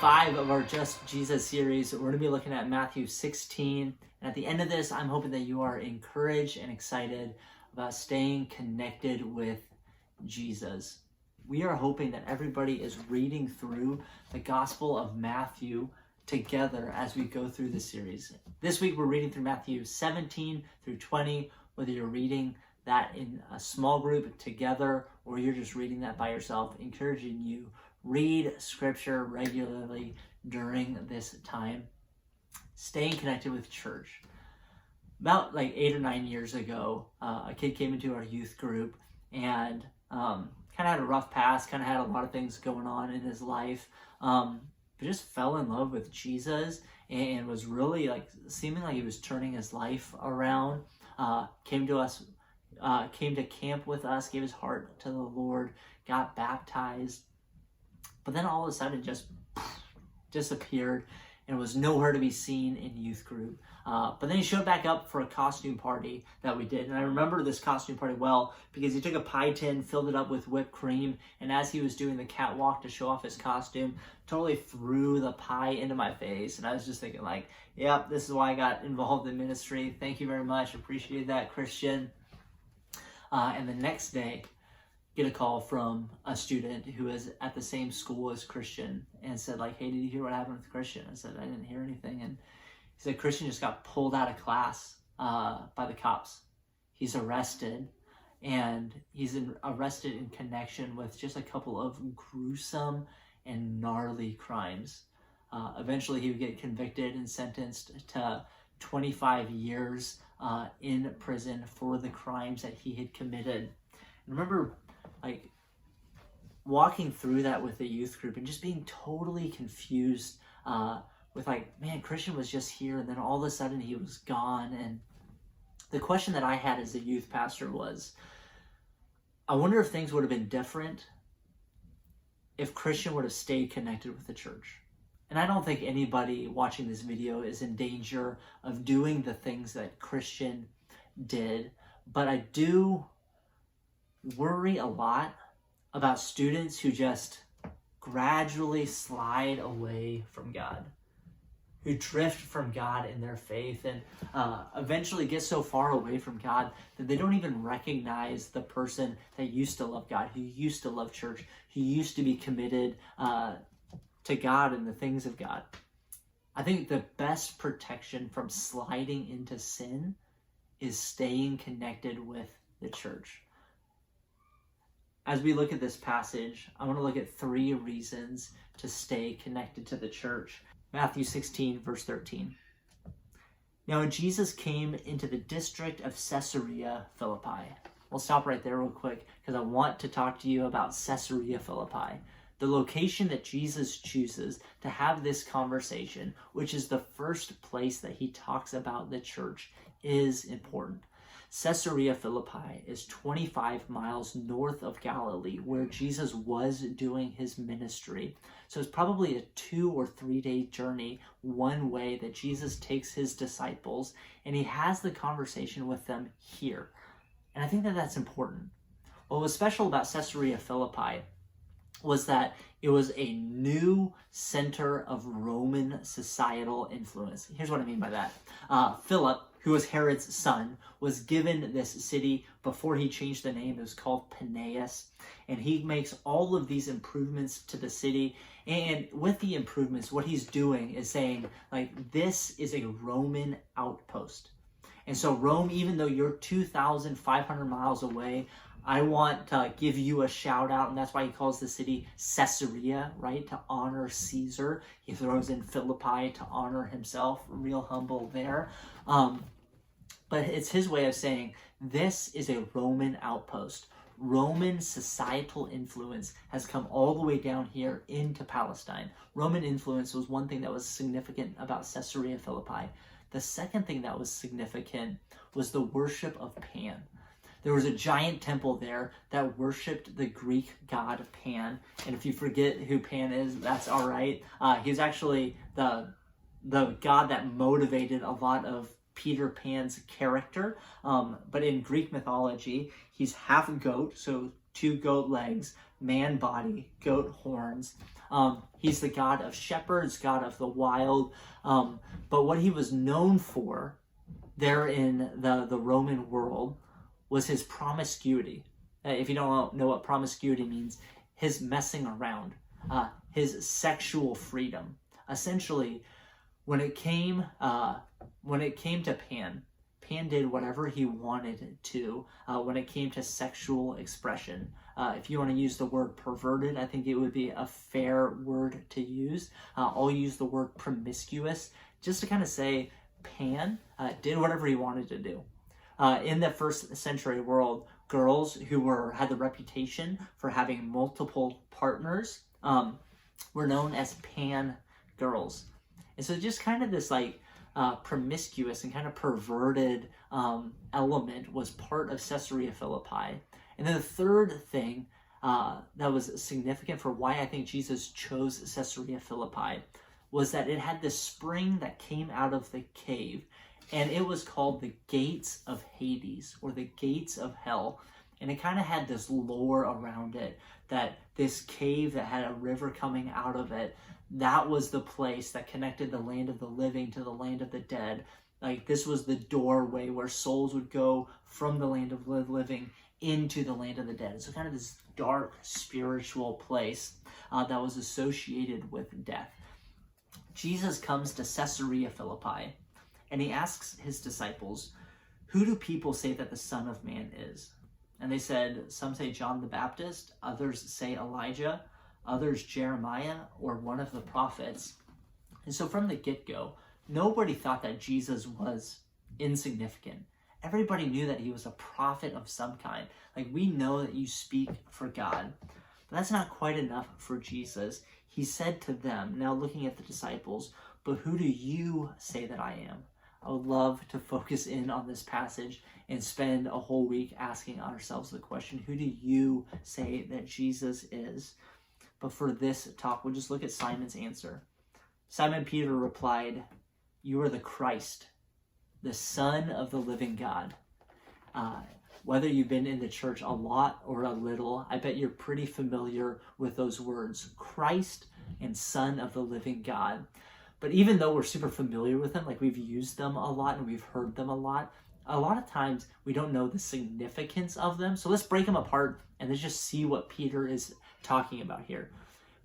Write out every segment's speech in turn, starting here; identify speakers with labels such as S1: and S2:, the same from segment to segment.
S1: 5 of our Just Jesus series. We're going to be looking at Matthew 16. And at the end of this, I'm hoping that you are encouraged and excited about staying connected with Jesus. We are hoping that everybody is reading through the Gospel of Matthew together as we go through this series. This week, we're reading through Matthew 17 through 20, whether you're reading that in a small group together or you're just reading that by yourself, encouraging you read scripture regularly during this time. Staying connected with church. About 8 or 9 years ago, a kid came into our youth group and kind of had a rough past, kind of had a lot of things going on in his life, but just fell in love with Jesus and was really seeming like he was turning his life around. Came to camp with us, gave his heart to the Lord, got baptized, but then all of a sudden just disappeared and was nowhere to be seen in youth group. But then he showed back up for a costume party that we did. And I remember this costume party well because he took a pie tin, filled it up with whipped cream, and as he was doing the catwalk to show off his costume, totally threw the pie into my face. And I was just thinking yep, this is why I got involved in ministry. Thank you very much. Appreciate that, Christian. And the next day, get a call from a student who is at the same school as Christian and said hey, did you hear what happened with Christian? I said, I didn't hear anything. And he said, Christian just got pulled out of class by the cops. He's arrested, and he's arrested in connection with just a couple of gruesome and gnarly crimes. Eventually he would get convicted and sentenced to 25 years in prison for the crimes that he had committed. I remember walking through that with the youth group and just being totally confused with man, Christian was just here and then all of a sudden he was gone. And the question that I had as a youth pastor was, I wonder if things would have been different if Christian would have stayed connected with the church. And I don't think anybody watching this video is in danger of doing the things that Christian did, but I do worry a lot about students who just gradually slide away from God, who drift from God in their faith and eventually get so far away from God that they don't even recognize the person that used to love God, who used to love church, who used to be committed to God and the things of God. I think the best protection from sliding into sin is staying connected with the church. As we look at this passage, I want to look at 3 reasons to stay connected to the church. Matthew 16, verse 13. Now, when Jesus came into the district of Caesarea Philippi, we'll stop right there real quick because I want to talk to you about Caesarea Philippi, the location that Jesus chooses to have this conversation, which is the first place that he talks about the church, is important. Caesarea Philippi is 25 miles north of Galilee, where Jesus was doing his ministry. So it's probably a 2 or 3 day journey one way that Jesus takes his disciples, and he has the conversation with them here. And I think that that's important. What was special about Caesarea Philippi was that it was a new center of Roman societal influence. Here's what I mean by that. Philip, who was Herod's son, was given this city before he changed the name. It was called Peneus. And he makes all of these improvements to the city. And with the improvements, what he's doing is saying, this is a Roman outpost. And so Rome, even though you're 2,500 miles away, I want to give you a shout out, and that's why he calls the city Caesarea, right? To honor Caesar. He throws in Philippi to honor himself, real humble there. But it's his way of saying this is a Roman outpost. Roman societal influence has come all the way down here into Palestine. Roman influence was one thing that was significant about Caesarea Philippi. The second thing that was significant was the worship of Pan. There was a giant temple there that worshipped the Greek god Pan. And if you forget who Pan is, that's all right. He's actually the god that motivated a lot of Peter Pan's character. But in Greek mythology, he's half goat, so 2 goat legs, man body, goat horns. He's the God of shepherds, God of the wild. But what he was known for there in the Roman world was his promiscuity. If you don't know what promiscuity means, his messing around, his sexual freedom. Essentially, when it came to Pan did whatever he wanted to when it came to sexual expression. If you want to use the word perverted, I think it would be a fair word to use. I'll use the word promiscuous just to kind of say Pan did whatever he wanted to do. In the first century world, girls who had the reputation for having multiple partners were known as Pan girls. And so just kind of this like promiscuous and kind of perverted element was part of Caesarea Philippi. And then the third thing that was significant for why I think Jesus chose Caesarea Philippi was that it had this spring that came out of the cave, and it was called the Gates of Hades, or the Gates of Hell. And it kind of had this lore around it, that this cave that had a river coming out of it, that was the place that connected the land of the living to the land of the dead. Like, this was the doorway where souls would go from the land of the living into the land of the dead. So kind of this dark spiritual place that was associated with death. Jesus comes to Caesarea Philippi, and he asks his disciples, "Who do people say that the Son of Man is?" And they said, some say John the Baptist, others say Elijah, others Jeremiah, or one of the prophets. And so from the get-go, nobody thought that Jesus was insignificant. Everybody knew that he was a prophet of some kind. Like, we know that you speak for God. But that's not quite enough for Jesus. He said to them, now looking at the disciples, "But who do you say that I am?" I would love to focus in on this passage and spend a whole week asking ourselves the question, who do you say that Jesus is? But for this talk, we'll just look at Simon's answer. Simon Peter replied, "You are the Christ, the Son of the living God." Whether you've been in the church a lot or a little, I bet you're pretty familiar with those words, Christ and Son of the living God. But even though we're super familiar with them, like we've used them a lot and we've heard them a lot of times we don't know the significance of them. So let's break them apart and let's just see what Peter is talking about here.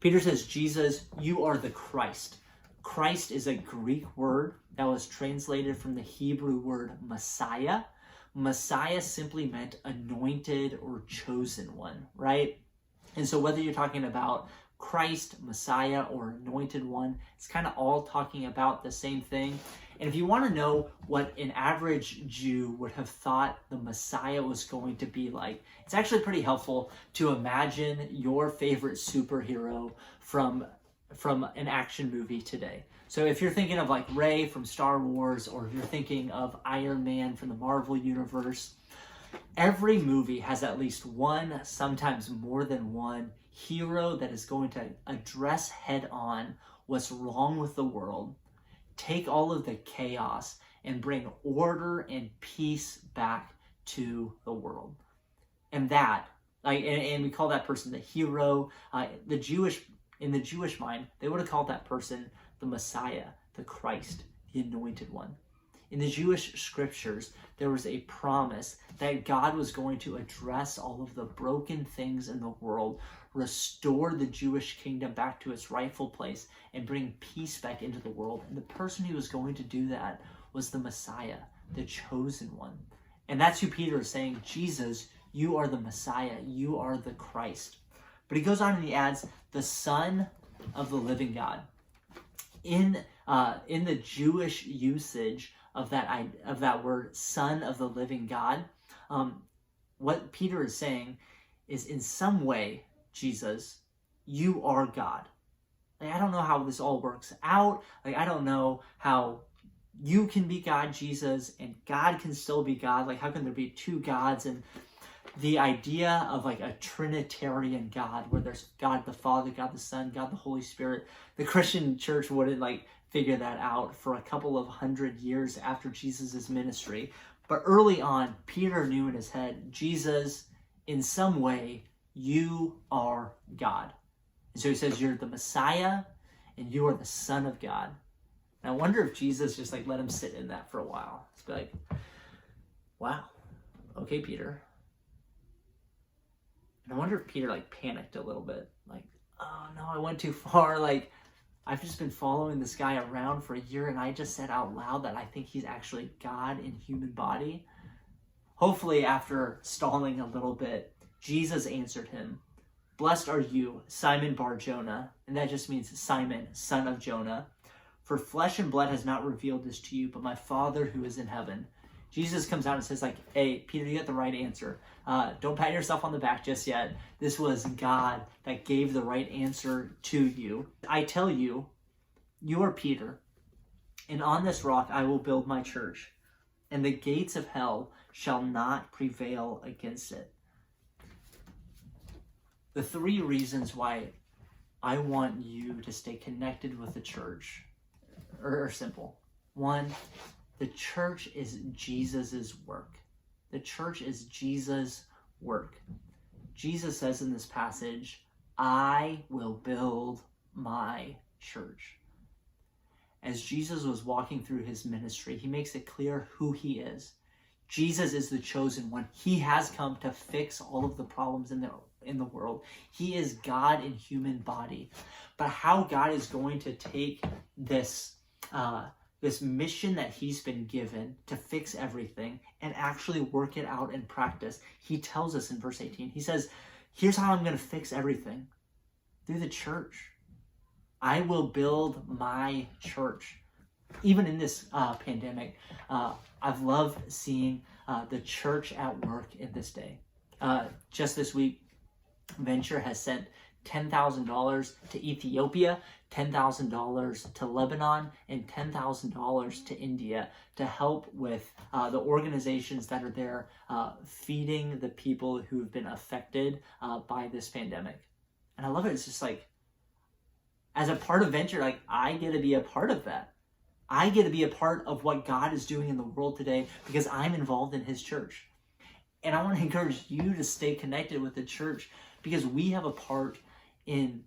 S1: Peter says, "Jesus, you are the Christ." Christ is a Greek word that was translated from the Hebrew word Messiah. Messiah simply meant anointed or chosen one, right? And so whether you're talking about Christ, Messiah, or anointed one, it's kind of all talking about the same thing. And if you want to know what an average Jew would have thought the Messiah was going to be like, it's actually pretty helpful to imagine your favorite superhero from an action movie today. So if you're thinking of like Rey from Star Wars, or if you're thinking of Iron Man from the Marvel Universe, every movie has at least one, sometimes more than one, hero that is going to address head on what's wrong with the world, take all of the chaos, and bring order and peace back to the world. And that, and we call that person the hero. In the Jewish mind, they would have called that person the Messiah, the Christ, the anointed one. In the Jewish scriptures, there was a promise that God was going to address all of the broken things in the world, restore the Jewish kingdom back to its rightful place, and bring peace back into the world. And the person who was going to do that was the Messiah, the chosen one. And that's who Peter is saying, Jesus, you are the Messiah, you are the Christ. But he goes on and he adds, the Son of the living God. In the Jewish usage of that word, Son of the living God, what Peter is saying is, in some way, Jesus, you are God. Like, I don't know how this all works out. Like, I don't know how you can be God, Jesus, and God can still be God. Like, how can there be two gods? And the idea of like a Trinitarian God, where there's God the Father, God the Son, God the Holy Spirit, the Christian church wouldn't like figure that out for a couple of 100 years after Jesus' ministry. But early on, Peter knew in his head, Jesus, in some way, You are God. And so he says, you're the Messiah and you are the Son of God. And I wonder if Jesus just like let him sit in that for a while. It's be like, wow, okay, Peter. And I wonder if Peter like panicked a little bit. Like, oh no, I went too far. Like, I've just been following this guy around for a year and I just said out loud that I think he's actually God in human body. Hopefully after stalling a little bit, Jesus answered him, "Blessed are you, Simon Bar-Jonah," and that just means Simon, son of Jonah. "For flesh and blood has not revealed this to you, but my Father who is in heaven." Jesus comes out and says like, hey, Peter, you got the right answer. Don't pat yourself on the back just yet. This was God that gave the right answer to you. I tell you, you are Peter, and on this rock I will build my church, and the gates of hell shall not prevail against it. The 3 reasons why I want you to stay connected with the church are simple. 1, the church is Jesus's work. The church is Jesus' work. Jesus says in this passage, I will build my church. As Jesus was walking through his ministry, he makes it clear who he is. Jesus is the chosen one. He has come to fix all of the problems in the world. He is God in human body. But how God is going to take this mission that he's been given to fix everything and actually work it out in practice, he tells us in verse 18. He says, here's how I'm going to fix everything. Through the church. I will build my church. Even in this pandemic, I've loved seeing the church at work in this day. Just this week, Venture has sent $10,000 to Ethiopia, $10,000 to Lebanon, and $10,000 to India to help with the organizations that are there feeding the people who have been affected by this pandemic. And I love it. It's just like, as a part of Venture, like I get to be a part of that. I get to be a part of what God is doing in the world today because I'm involved in his church. And I want to encourage you to stay connected with the church because we have a part in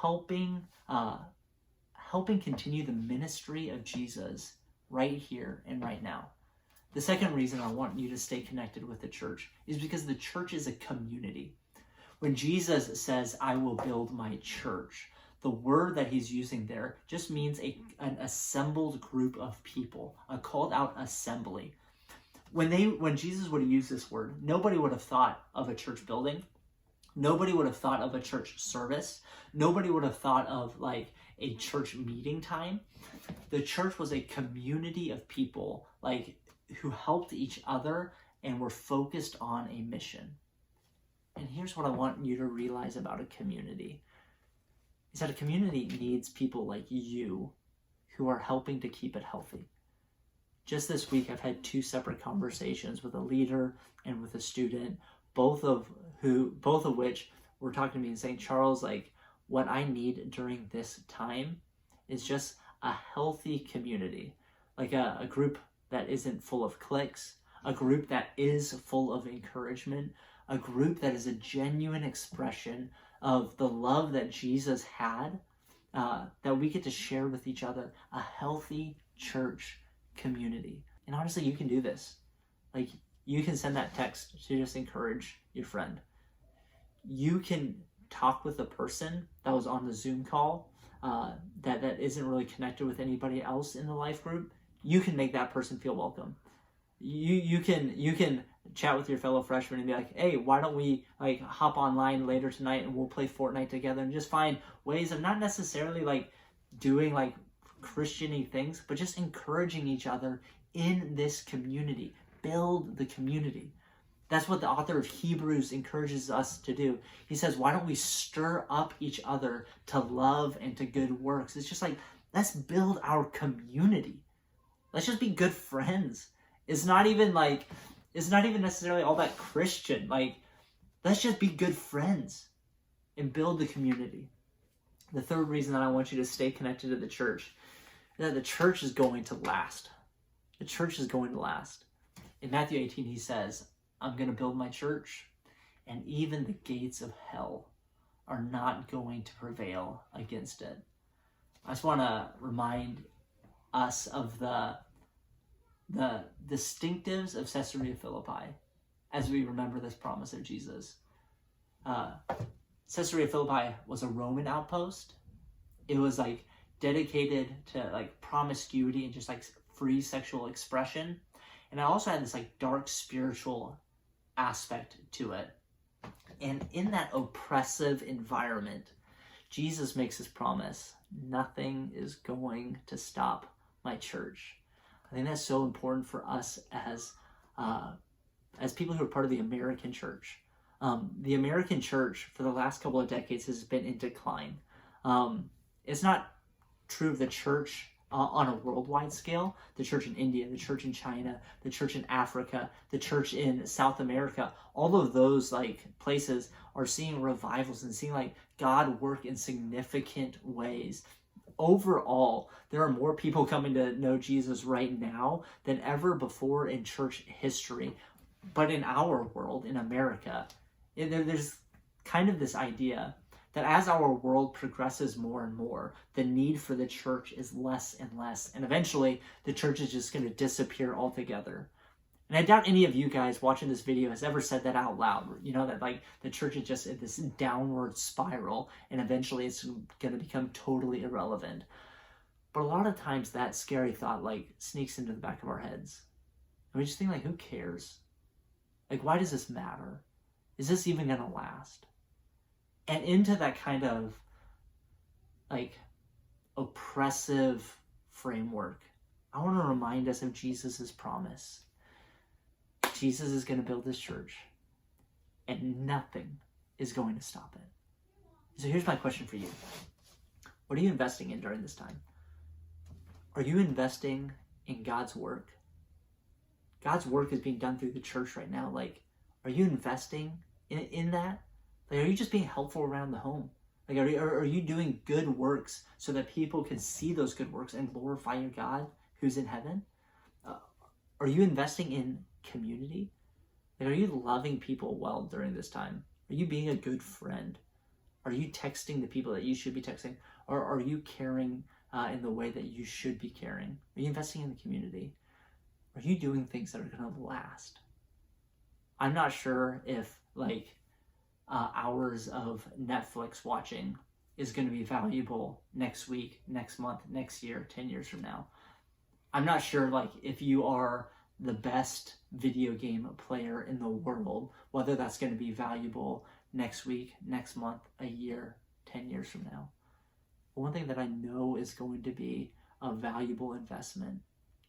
S1: helping continue the ministry of Jesus right here and right now. The second reason I want you to stay connected with the church is because the church is a community. When Jesus says, I will build my church, the word that he's using there just means an assembled group of people, a called out assembly. When Jesus would have used this word, nobody would have thought of a church building. Nobody would have thought of a church service. Nobody would have thought of like a church meeting time. The church was a community of people like who helped each other and were focused on a mission. And here's what I want you to realize about a community. Is that a community needs people like you who are helping to keep it healthy. Just this week, I've had 2 separate conversations with a leader and with a student, both of which were talking to me and saying, Charles, like what I need during this time is just a healthy community, like a group that isn't full of cliques, a group that is full of encouragement, a group that is a genuine expression of the love that Jesus had, that we get to share with each other, a healthy church community. And honestly, you can do this. Like, you can send that text to just encourage your friend. You can talk with a person that was on the Zoom call that isn't really connected with anybody else in the life group. You can make that person feel welcome. You can chat with your fellow freshmen and be like, hey, why don't we like hop online later tonight and we'll play Fortnite together, and just find ways of not necessarily like doing like Christian-y things, but just encouraging each other in this community. Build the community. That's what the author of Hebrews encourages us to do. He says, why don't we stir up each other to love and to good works? It's just like, let's build our community. Let's just be good friends. It's not even necessarily all that Christian. Like, let's just be good friends and build the community. The third reason that I want you to stay connected to the church is that the church is going to last. The church is going to last. In Matthew 18, he says, I'm going to build my church, and even the gates of hell are not going to prevail against it. I just want to remind us of the distinctives of Caesarea Philippi as we remember this promise of Jesus. Caesarea Philippi was a Roman outpost. It was like dedicated to like promiscuity and just like free sexual expression. And it also had this like dark spiritual aspect to it. And in that oppressive environment, Jesus makes his promise, nothing is going to stop my church. I think that's so important for us as people who are part of the American church. The American church for the last couple of decades has been in decline. It's not true of the church on a worldwide scale. The church in India, the church in China, the church in Africa, the church in South America, all of those like places are seeing revivals and seeing like God work in significant ways. Overall, there are more people coming to know Jesus right now than ever before in church history. But in our world, in America, there's kind of this idea that as our world progresses more and more, the need for the church is less and less. And eventually, the church is just going to disappear altogether. And I doubt any of you guys watching this video has ever said that out loud. You know, that like the church is just in this downward spiral and eventually it's going to become totally irrelevant. But a lot of times that scary thought like sneaks into the back of our heads. And we just think like, who cares? Like, why does this matter? Is this even going to last? And into that kind of like oppressive framework, I want to remind us of Jesus's promise. Jesus is going to build his church and nothing is going to stop it. So here's my question for you. What are you investing in during this time? Are you investing in God's work? God's work is being done through the church right now. Like, are you investing in that? Like, are you just being helpful around the home? Like, are you doing good works so that people can see those good works and glorify your God who's in heaven? Are you investing in community? Like, are you loving people well during this time? Are you being a good friend? Are you texting the people that you should be texting? Or are you caring in the way that you should be caring? Are you investing in the community? Are you doing things that are going to last? I'm not sure if like hours of Netflix watching is going to be valuable next week, next month, next year, 10 years from now. I'm not sure like if you are the best video game player in the world, whether that's going to be valuable next week, next month, a year, 10 years from now. But one thing that I know is going to be a valuable investment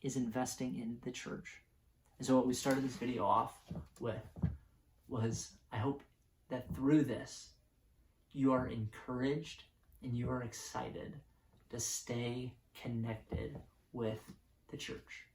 S1: is investing in the church. And so what we started this video off with was, I hope that through this, you are encouraged and you are excited to stay connected with the church.